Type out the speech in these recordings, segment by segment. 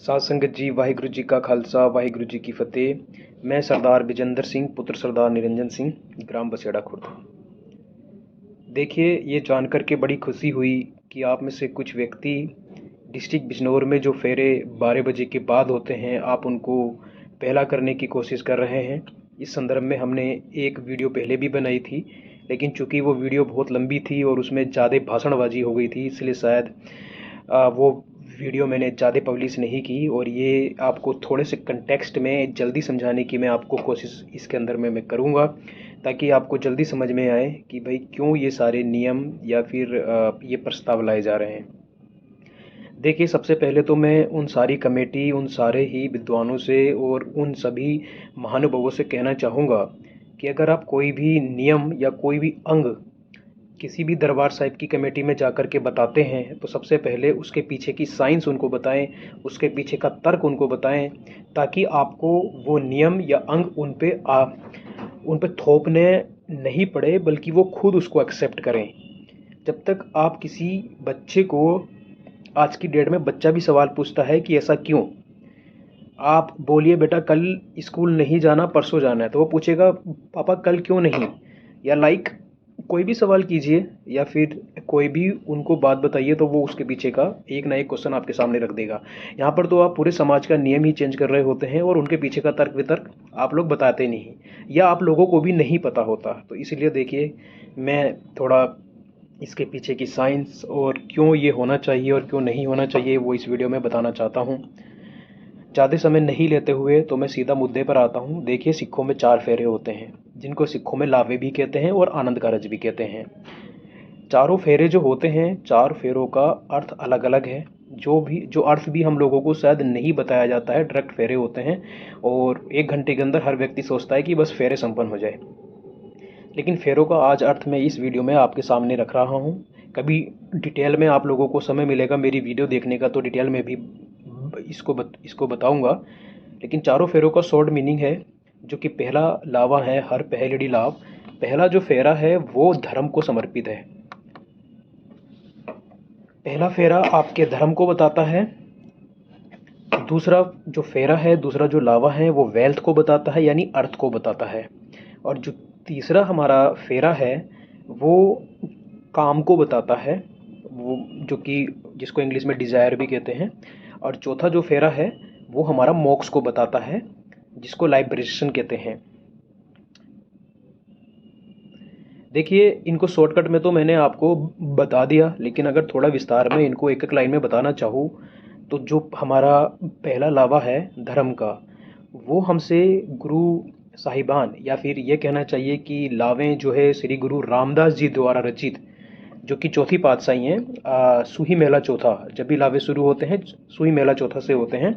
साध संगत जी, वाहिगुरु जी का खालसा, वाहिगुरु जी की फतेह। मैं सरदार विजेंद्र सिंह, पुत्र सरदार निरंजन सिंह, ग्राम बसेड़ा, खुर्द। देखिए, ये जानकर के बड़ी खुशी हुई कि आप में से कुछ व्यक्ति डिस्ट्रिक्ट बिजनौर में जो फेरे 12 बजे के बाद होते हैं, आप उनको पहला करने की कोशिश कर रहे हैं। इस संदर्भ में हमने एक वीडियो पहले भी बनाई थी, लेकिन चूंकि वो वीडियो बहुत लंबी थी और उसमें ज़्यादा भाषणबाजी हो गई थी, इसलिए शायद वो वीडियो मैंने ज़्यादा पब्लिश नहीं की। और ये आपको थोड़े से कंटेक्स्ट में जल्दी समझाने की मैं आपको कोशिश इसके अंदर में मैं करूँगा, ताकि आपको जल्दी समझ में आए कि भाई क्यों ये सारे नियम या फिर ये प्रस्ताव लाए जा रहे हैं। देखिए, सबसे पहले तो मैं उन सारी कमेटी, उन सारे ही विद्वानों से और उन सभी महानुभावों से कहना चाहूँगा कि अगर आप कोई भी नियम या कोई भी अंग किसी भी दरबार साहिब की कमेटी में जाकर के बताते हैं, तो सबसे पहले उसके पीछे की साइंस उनको बताएं, उसके पीछे का तर्क उनको बताएं, ताकि आपको वो नियम या अंग उन पे थोपने नहीं पड़े, बल्कि वो खुद उसको एक्सेप्ट करें। जब तक आप किसी बच्चे को, आज की डेट में बच्चा भी सवाल पूछता है कि ऐसा क्यों, आप बोलिए बेटा कल स्कूल नहीं जाना, परसों जाना है, तो वो पूछेगा पापा कल क्यों नहीं, या कोई भी सवाल कीजिए या फिर कोई भी उनको बात बताइए, तो वो उसके पीछे का एक ना एक क्वेश्चन आपके सामने रख देगा। यहाँ पर तो आप पूरे समाज का नियम ही चेंज कर रहे होते हैं और उनके पीछे का तर्क वितर्क आप लोग बताते नहीं, या आप लोगों को भी नहीं पता होता। तो इसलिए देखिए, मैं थोड़ा इसके पीछे की साइंस और क्यों ये होना चाहिए और क्यों नहीं होना चाहिए वो इस वीडियो में बताना चाहता हूँ। ज़्यादा समय नहीं लेते हुए तो मैं सीधा मुद्दे पर आता हूँ। देखिए, सिक्खों में 4 फेरे होते हैं, जिनको सिक्खों में लावे भी कहते हैं और आनंद कारज भी कहते हैं। चारों फेरे जो होते हैं, 4 फेरों का अर्थ अलग अलग है। जो अर्थ भी हम लोगों को शायद नहीं बताया जाता है, डायरेक्ट फेरे होते हैं और 1 घंटे के अंदर हर व्यक्ति सोचता है कि बस फेरे संपन्न हो जाए। लेकिन फेरों का आज अर्थ मैं इस वीडियो में आपके सामने रख रहा हूँ। कभी डिटेल में आप लोगों को समय मिलेगा मेरी वीडियो देखने का, तो डिटेल में भी इसको बताऊंगा। लेकिन चारों फेरों का शॉर्ट मीनिंग है, जो कि पहला लावा है हर पहलड़ी लाभ। पहला जो फेरा है वो धर्म को समर्पित है। पहला फेरा आपके धर्म को बताता है। दूसरा जो फेरा है, दूसरा जो लावा है, वो वेल्थ को बताता है, यानी अर्थ को बताता है। और जो तीसरा हमारा फेरा है वो काम को बताता है, वो जो कि जिसको इंग्लिश में डिज़ायर भी कहते हैं। और चौथा जो फेरा है वो हमारा मोक्ष को बताता है, जिसको लाइबरेशन कहते हैं। देखिए, इनको शॉर्टकट में तो मैंने आपको बता दिया, लेकिन अगर थोड़ा विस्तार में इनको एक एक लाइन में बताना चाहूँ, तो जो हमारा पहला लावा है धर्म का, वो हमसे गुरु साहिबान, या फिर ये कहना चाहिए कि लावें जो है श्री गुरु रामदास जी द्वारा रचित, जो कि चौथी पातशाही हैं। सूही मेला चौथा, जब भी लावे शुरू होते हैं सूही मेला चौथा से होते हैं,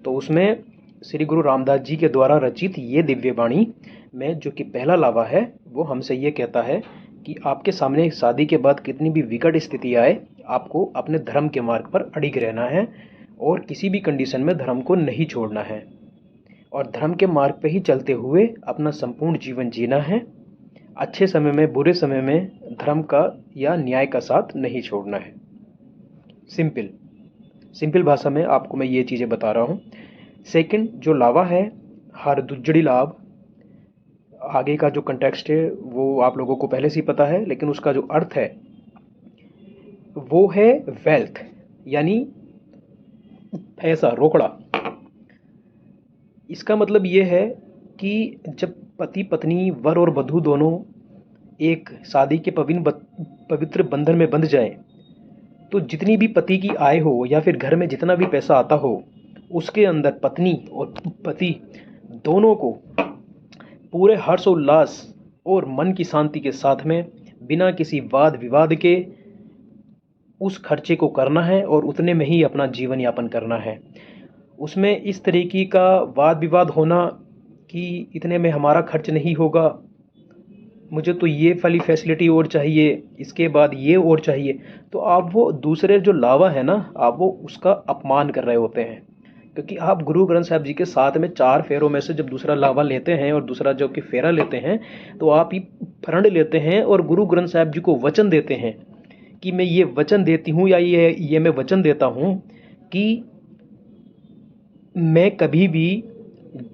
तो उसमें श्री गुरु रामदास जी के द्वारा रचित ये दिव्य वाणी में जो कि पहला लावा है, वो हमसे ये कहता है कि आपके सामने शादी के बाद कितनी भी विकट स्थिति आए, आपको अपने धर्म के मार्ग पर अडिग रहना है और किसी भी कंडीशन में धर्म को नहीं छोड़ना है, और धर्म के मार्ग पे ही चलते हुए अपना संपूर्ण जीवन जीना है। अच्छे समय में, बुरे समय में धर्म का या न्याय का साथ नहीं छोड़ना है। सिंपल भाषा में आपको मैं ये चीज़ें बता रहा हूँ। सेकंड जो लावा है हर दुज्जड़ी लाभ, आगे का जो कंटेक्स्ट है वो आप लोगों को पहले से ही पता है, लेकिन उसका जो अर्थ है वो है वेल्थ, यानी पैसा, रोकड़ा। इसका मतलब ये है कि जब पति पत्नी, वर और वधू दोनों एक शादी के पवित्र बंधन में बंध जाए, तो जितनी भी पति की आय हो या फिर घर में जितना भी पैसा आता हो, उसके अंदर पत्नी और पति दोनों को पूरे हर्ष उल्लास और मन की शांति के साथ में, बिना किसी वाद विवाद के, उस खर्चे को करना है और उतने में ही अपना जीवन यापन करना है। उसमें इस तरीके का वाद विवाद होना कि इतने में हमारा खर्च नहीं होगा, मुझे तो ये वाली फैसिलिटी और चाहिए, इसके बाद ये और चाहिए, तो आप वो दूसरे जो लावा है ना, आप वो उसका अपमान कर रहे होते हैं। क्योंकि आप गुरु ग्रंथ साहिब जी के साथ में 4 फेरों में से जब दूसरा लावा लेते हैं और दूसरा जो कि फेरा लेते हैं, तो आप ही प्रण लेते हैं और गुरु ग्रंथ साहिब जी को वचन देते हैं कि मैं ये वचन देती हूँ, या ये मैं वचन देता हूँ कि मैं कभी भी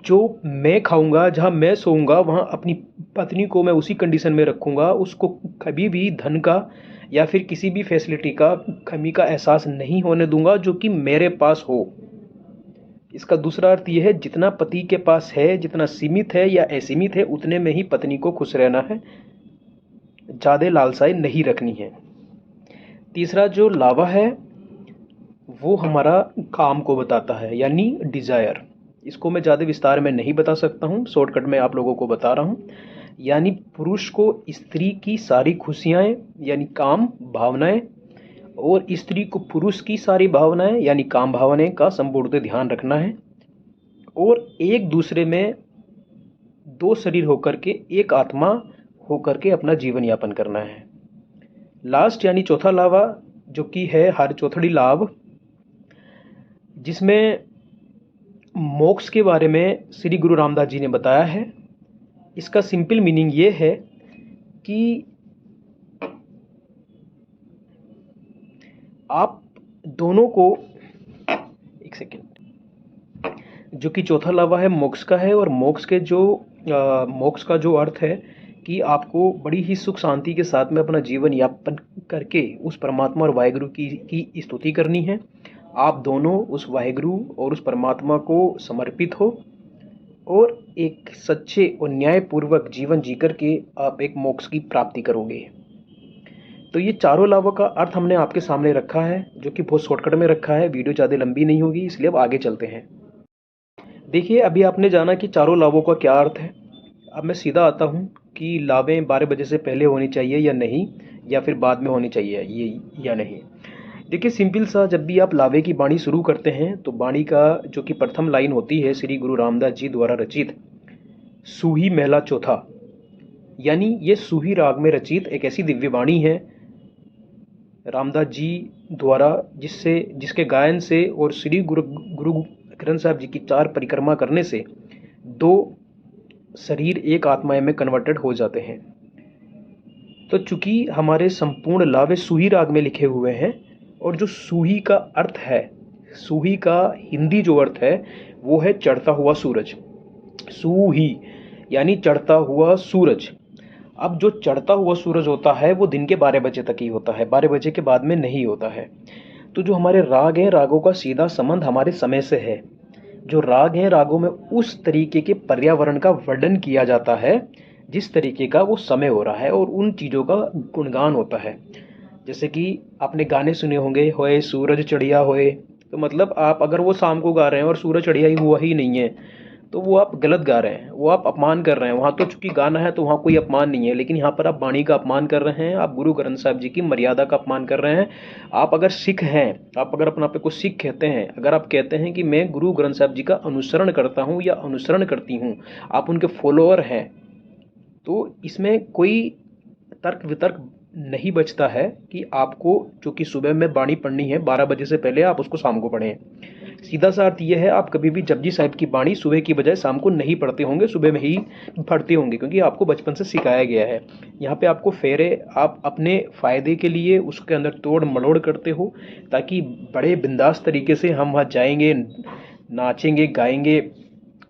जो मैं खाऊंगा, जहाँ मैं सोऊंगा, वहाँ अपनी पत्नी को मैं उसी कंडीशन में रखूंगा। उसको कभी भी धन का या फिर किसी भी फैसिलिटी का कमी का एहसास नहीं होने दूंगा जो कि मेरे पास हो। इसका दूसरा अर्थ यह है, जितना पति के पास है, जितना सीमित है या असीमित है, उतने में ही पत्नी को खुश रहना है, ज़्यादा लालसाएं नहीं रखनी है। तीसरा जो लावा है वो हमारा काम को बताता है, यानी डिज़ायर। इसको मैं ज़्यादा विस्तार में नहीं बता सकता हूँ, शॉर्टकट में आप लोगों को बता रहा हूँ। यानी पुरुष को स्त्री की सारी खुशियाँ यानी काम भावनाएं, और स्त्री को पुरुष की सारी भावनाएं यानी काम भावनाएं का संपूर्ण ध्यान रखना है, और एक दूसरे में दो शरीर होकर के एक आत्मा होकर के अपना जीवन यापन करना है। लास्ट यानी चौथा लावा जो कि है हर चौथड़ी लाभ, जिसमें मोक्ष के बारे में श्री गुरु रामदास जी ने बताया है। इसका सिंपल मीनिंग ये है कि आप दोनों को, एक सेकेंड, जो कि चौथा लावा है मोक्ष का है, और मोक्ष का जो अर्थ है कि आपको बड़ी ही सुख शांति के साथ में अपना जीवन यापन करके उस परमात्मा और वाहिगुरु की स्तुति करनी है। आप दोनों उस वाहिगुरु और उस परमात्मा को समर्पित हो और एक सच्चे और न्यायपूर्वक जीवन जीकर के आप एक मोक्ष की प्राप्ति करोगे। तो ये चारों लाभों का अर्थ हमने आपके सामने रखा है, जो कि बहुत शॉर्टकट में रखा है। वीडियो ज़्यादा लंबी नहीं होगी, इसलिए अब आगे चलते हैं। देखिए, अभी आपने जाना कि चारों लाभों का क्या अर्थ है। अब मैं सीधा आता हूँ कि लाभें 12 बजे से पहले होनी चाहिए या नहीं, या फिर बाद में होनी चाहिए ये या नहीं। देखिए, सिंपल सा, जब भी आप लावे की बाणी शुरू करते हैं तो बाणी का जो कि प्रथम लाइन होती है श्री गुरु रामदास जी द्वारा रचित सूही महला चौथा, यानी ये सूही राग में रचित एक ऐसी दिव्य बाणी है रामदास जी द्वारा, जिसके गायन से और श्री गुरु ग्रंथ साहब जी की 4 परिक्रमा करने से 2 शरीर एक आत्मा में कन्वर्टेड हो जाते हैं। तो चूंकि हमारे संपूर्ण लावे सूही राग में लिखे हुए हैं, और जो सूही का अर्थ है, सूही का हिंदी जो अर्थ है वो है चढ़ता हुआ सूरज। सूही यानी चढ़ता हुआ सूरज। अब जो चढ़ता हुआ सूरज होता है वो दिन के 12 बजे तक ही होता है, 12 बजे के बाद में नहीं होता है। तो जो हमारे राग हैं, रागों का सीधा संबंध हमारे समय से है। जो राग हैं, रागों में उस तरीके के पर्यावरण का वर्णन किया जाता है जिस तरीके का वो समय हो रहा है, और उन चीज़ों का गुणगान होता है। जैसे कि आपने गाने सुने होंगे, होए सूरज चढ़िया होए, तो मतलब आप अगर वो शाम को गा रहे हैं और सूरज चढ़िया ही हुआ ही नहीं है तो वो आप गलत गा रहे हैं, वो आप अपमान कर रहे हैं। वहाँ तो चूंकि गाना है तो वहाँ कोई अपमान नहीं है, लेकिन यहाँ पर आप वाणी का अपमान कर रहे हैं, आप गुरु ग्रंथ साहब जी की मर्यादा का अपमान कर रहे हैं। आप अगर सिख हैं, आप अगर अपने आप को सिख कहते हैं, अगर आप कहते हैं कि मैं गुरु ग्रंथ साहब जी का अनुसरण करता हूँ या अनुसरण करती हूँ, आप उनके फॉलोअर हैं, तो इसमें कोई तर्क वितर्क नहीं बचता है कि आपको जो कि सुबह में बाणी पढ़नी है 12 बजे से पहले, आप उसको शाम को पढ़ें। सीधा सा अर्थ यह है, आप कभी भी जपजी साहिब की बाणी सुबह की बजाय शाम को नहीं पढ़ते होंगे, सुबह में ही पढ़ते होंगे, क्योंकि आपको बचपन से सिखाया गया है। यहाँ पे आपको फेरे आप अपने फ़ायदे के लिए उसके अंदर तोड़ मड़ोड़ करते हो, ताकि बड़े बिंदास तरीके से हम वहाँ जाएंगे, नाचेंगे, गाएंगे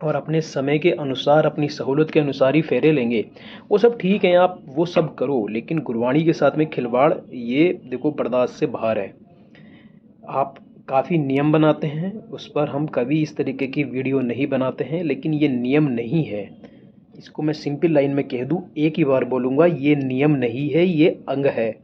और अपने समय के अनुसार, अपनी सहूलत के अनुसार ही फेरे लेंगे। वो सब ठीक है, आप वो सब करो, लेकिन गुरबाणी के साथ में खिलवाड़, ये देखो बर्दाश्त से बाहर है। आप काफ़ी नियम बनाते हैं, उस पर हम कभी इस तरीके की वीडियो नहीं बनाते हैं, लेकिन ये नियम नहीं है। इसको मैं सिंपल लाइन में कह दूँ, एक ही बार बोलूँगा, ये नियम नहीं है, ये अंग है।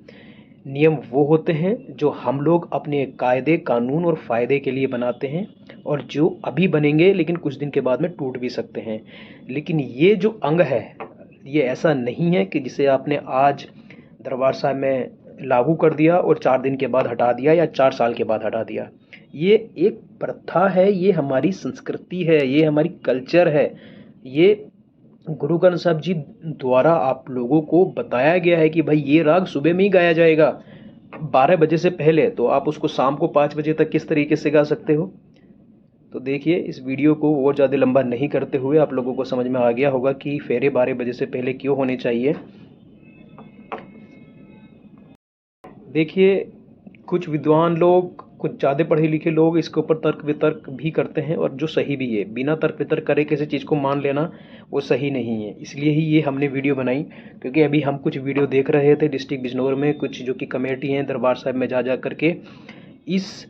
नियम वो होते हैं जो हम लोग अपने कायदे कानून और फ़ायदे के लिए बनाते हैं, और जो अभी बनेंगे लेकिन कुछ दिन के बाद में टूट भी सकते हैं। लेकिन ये जो अंग है, ये ऐसा नहीं है कि जिसे आपने आज दरबार साहब में लागू कर दिया और 4 दिन के बाद हटा दिया या 4 साल के बाद हटा दिया। ये एक प्रथा है, ये हमारी संस्कृति है, ये हमारी कल्चर है। ये गुरु ग्रंथ साहब जी द्वारा आप लोगों को बताया गया है कि भाई ये राग सुबह में ही गाया जाएगा 12 बजे से पहले, तो आप उसको शाम को 5 बजे तक किस तरीके से गा सकते हो। तो देखिए, इस वीडियो को और ज़्यादा लंबा नहीं करते हुए आप लोगों को समझ में आ गया होगा कि फेरे 12 बजे से पहले क्यों होने चाहिए। देखिए, कुछ विद्वान लोग कुछ ज़्यादा पढ़े लिखे लोग इसके ऊपर तर्क वितर्क भी करते हैं, और जो सही भी है। बिना तर्क वितर्क करे किसी चीज़ को मान लेना वो सही नहीं है। इसलिए ही ये हमने वीडियो बनाई, क्योंकि अभी हम कुछ वीडियो देख रहे थे डिस्ट्रिक्ट बिजनौर में, कुछ जो कि कमेटी हैं दरबार साहब में जा करके इस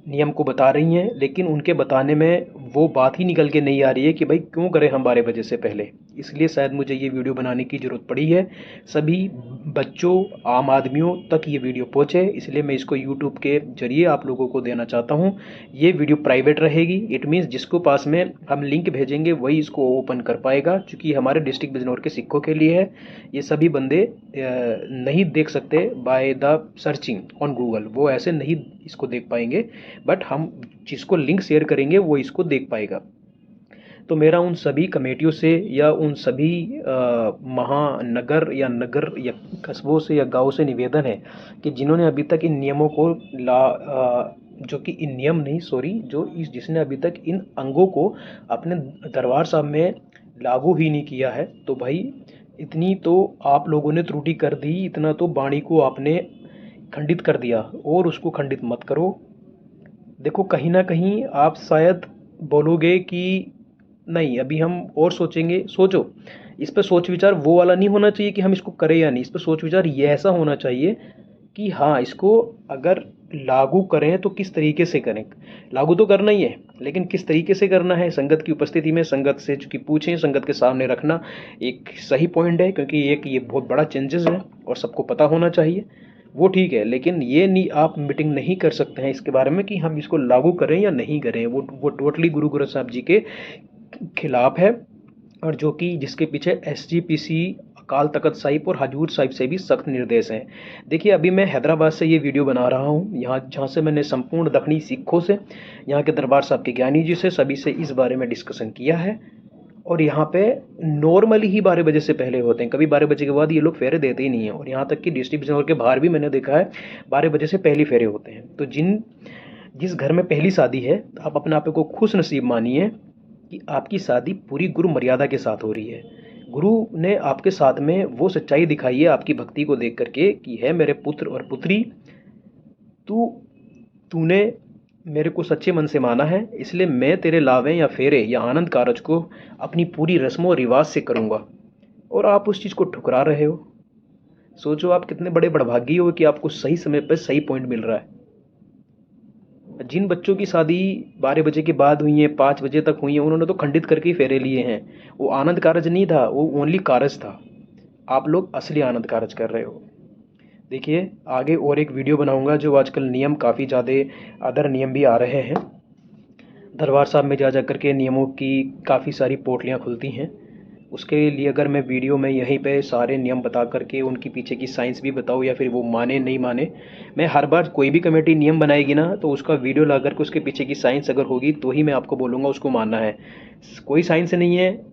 नियम को बता रही हैं, लेकिन उनके बताने में वो बात ही निकल के नहीं आ रही है कि भाई क्यों करें हम 12 बजे से पहले। इसलिए शायद मुझे ये वीडियो बनाने की ज़रूरत पड़ी है, सभी बच्चों, आम आदमियों तक ये वीडियो पहुँचे, इसलिए मैं इसको यूट्यूब के ज़रिए आप लोगों को देना चाहता हूँ। ये वीडियो प्राइवेट रहेगी, इट मीन्स जिसको पास में हम लिंक भेजेंगे वही इसको ओपन कर पाएगा, क्योंकि हमारे डिस्ट्रिक्ट बिजनौर के सिक्कों के लिए है। ये सभी बंदे नहीं देख सकते by the searching on Google, वो ऐसे नहीं इसको देख पाएंगे, बट हम जिसको लिंक शेयर करेंगे वो इसको देख पाएगा। तो मेरा उन सभी कमेटियों से या उन सभी महानगर या नगर या कस्बों से या गाँव से निवेदन है कि जिन्होंने अभी तक इन नियमों को जो कि इन नियम नहीं, सॉरी, जिसने अभी तक इन अंगों को अपने दरबार साहब में लागू ही नहीं किया है, तो भाई इतनी तो आप लोगों ने त्रुटि कर दी, इतना तो वाणी को आपने खंडित कर दिया, और उसको खंडित मत करो। देखो, कहीं ना कहीं आप शायद बोलोगे कि नहीं, अभी हम और सोचेंगे। सोचो, इस पर सोच विचार वो वाला नहीं होना चाहिए कि हम इसको करें या नहीं, इस पर सोच विचार ये ऐसा होना चाहिए कि हाँ, इसको अगर लागू करें तो किस तरीके से करें। लागू तो करना ही है, लेकिन किस तरीके से करना है, संगत की उपस्थिति में संगत से चूँकि पूछें, संगत के सामने रखना एक सही पॉइंट है, क्योंकि एक ये बहुत बड़ा चेंजेस है और सबको पता होना चाहिए, वो ठीक है। लेकिन ये नहीं, आप मीटिंग नहीं कर सकते हैं इसके बारे में कि हम इसको लागू करें या नहीं करें। वो टोटली गुरु ग्रंथ साहब जी के खिलाफ है, और जो कि जिसके पीछे SGPC, अकाल तख्त साहिब और हजूर साहिब से भी सख्त निर्देश हैं। देखिए, अभी मैं हैदराबाद से ये वीडियो बना रहा हूँ, जहाँ से मैंने संपूर्ण दक्षिणी सिखों से, यहाँ के दरबार साहब के ज्ञानी जी से, सभी से इस बारे में डिस्कशन किया है। और यहाँ पे नॉर्मली ही 12 बजे से पहले होते हैं, कभी 12 बजे के बाद ये लोग फेरे देते ही नहीं हैं। और यहाँ तक कि डिस्ट्रिक्ट बिजनौर के बाहर भी मैंने देखा है 12 बजे से पहले फेरे होते हैं। तो जिस घर में पहली शादी है, आप अपने आप को खुश नसीब मानिए कि आपकी शादी पूरी गुरु मर्यादा के साथ हो रही है। गुरु ने आपके साथ में वो सच्चाई दिखाई है आपकी भक्ति को देख करके कि है मेरे पुत्र और पुत्री, तूने मेरे को सच्चे मन से माना है, इसलिए मैं तेरे लावे या फेरे या आनंद कारज को अपनी पूरी रस्मों और रिवाज से करूँगा। और आप उस चीज़ को ठुकरा रहे हो। सोचो, आप कितने बड़े बड़भागी हो कि आपको सही समय पर सही पॉइंट मिल रहा है। जिन बच्चों की शादी 12 बजे के बाद हुई है, 5 बजे तक हुई है, उन्होंने तो खंडित करके ही फेरे लिए हैं। वो आनंद कारज नहीं था, वो ओनली कारज था। आप लोग असली आनंद कारज कर रहे हो। देखिए, आगे और एक वीडियो बनाऊंगा, जो आजकल नियम काफ़ी ज़्यादा अदर नियम भी आ रहे हैं। दरबार साहब में जा करके नियमों की काफ़ी सारी पोटलियाँ खुलती हैं। उसके लिए अगर मैं वीडियो में यहीं पे सारे नियम बता करके उनके पीछे की साइंस भी बताऊँ, या फिर वो माने नहीं माने, मैं हर बार कोई भी कमेटी नियम बनाएगी ना, तो उसका वीडियो ला करके उसके पीछे की साइंस अगर होगी तो ही मैं आपको बोलूँगा उसको मानना है। कोई साइंस नहीं है,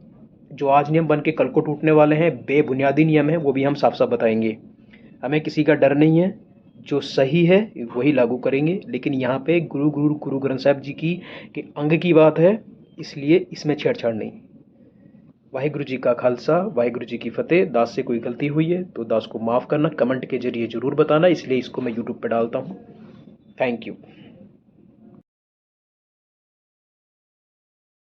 जो आज नियम बन के कल को टूटने वाले हैं, बेबुनियादी नियम है, वो भी हम साफ साफ बताएंगे। हमें किसी का डर नहीं है, जो सही है वही लागू करेंगे। लेकिन यहाँ पे गुरु ग्रंथ साहब जी की के अंग की बात है, इसलिए इसमें छेड़छाड़ नहीं। वाहिगुरु जी का खालसा, वाहिगुरु जी की फतेह। दास से कोई गलती हुई है तो दास को माफ़ करना, कमेंट के जरिए ज़रूर बताना, इसलिए इसको मैं यूट्यूब पर डालता हूँ। Thank you.